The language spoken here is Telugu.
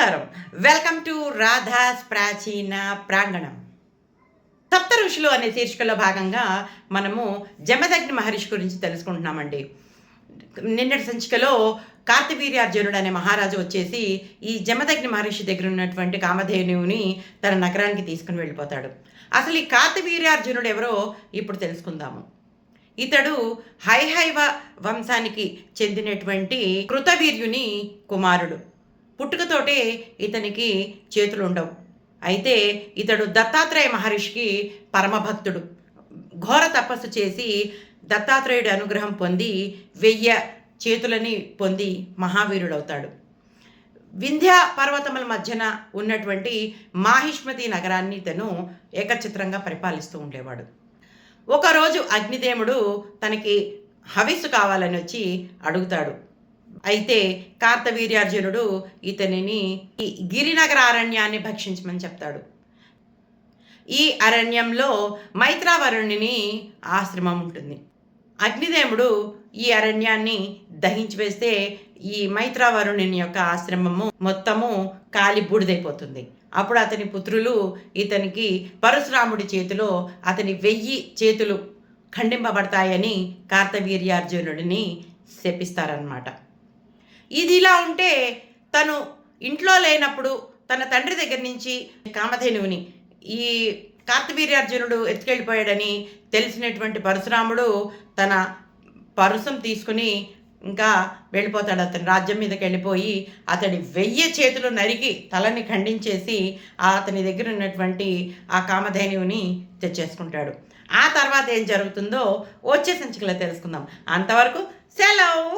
నమస్కారం. వెల్కమ్ టు రాధాస్ ప్రాచీన ప్రాంగణం. సప్త ఋషులు అనే శీర్షికలో భాగంగా మనము జమదగ్ని మహర్షి గురించి తెలుసుకుంటున్నామండి. నిన్నటి సంచికలో కార్తవీర్యార్జునుడు అనే మహారాజు వచ్చేసి ఈ జమదగ్ని మహర్షి దగ్గర ఉన్నటువంటి కామధేనువుని తన నగరానికి తీసుకుని వెళ్ళిపోతాడు. అసలు ఈ కార్తవీర్యార్జునుడు ఎవరో ఇప్పుడు తెలుసుకుందాము. ఇతడు హైహైవ వంశానికి చెందినటువంటి కృతవీర్యుని కుమారుడు. పుట్టుకతోటే ఇతనికి చేతులు ఉండవు. అయితే ఇతడు దత్తాత్రేయ మహర్షికి పరమభక్తుడు. ఘోర తపస్సు చేసి దత్తాత్రేయుడి అనుగ్రహం పొంది 1000 చేతులని పొంది మహావీరుడవుతాడు. వింధ్య పర్వతముల మధ్యన ఉన్నటువంటి మాహిష్మతి నగరాన్ని ఇతను ఏకచిత్రంగా పరిపాలిస్తూ ఉండేవాడు. ఒకరోజు అగ్నిదేవుడు తనకి హవిస్సు కావాలని వచ్చి అడుగుతాడు. అయితే కార్తవీర్యార్జునుడు ఇతనిని ఈ గిరినగర అరణ్యాన్ని భక్షించమని చెప్తాడు. ఈ అరణ్యంలో మైత్రావరుణిని ఆశ్రమం ఉంటుంది. అగ్నిదేవుడు ఈ అరణ్యాన్ని దహించి వేస్తే ఈ మైత్రావరుణిని యొక్క ఆశ్రమము మొత్తము కాలి బూడిదైపోతుంది. అప్పుడు అతని పుత్రులు ఇతనికి పరశురాముడి చేతిలో అతని 1000 చేతులు ఖండింపబడతాయని కార్తవీర్యార్జునుడిని శపిస్తారన్నమాట. ఇది ఇలా ఉంటే తను ఇంట్లో లేనప్పుడు తన తండ్రి దగ్గర నుంచి కామధేనువుని ఈ కార్తవీర్యార్జునుడు ఎత్తుకెళ్ళిపోయాడని తెలిసినటువంటి పరశురాముడు తన పరుసం తీసుకుని ఇంకా వెళ్ళిపోతాడు. అతని రాజ్యం మీదకి వెళ్ళిపోయి అతడి 1000 చేతులు నరికి తలని ఖండించేసి అతని దగ్గర ఉన్నటువంటి ఆ కామధేనువుని తెచ్చేసుకుంటాడు. ఆ తర్వాత ఏం జరుగుతుందో వచ్చే సంచికలో తెలుసుకుందాం. అంతవరకు సెలవు.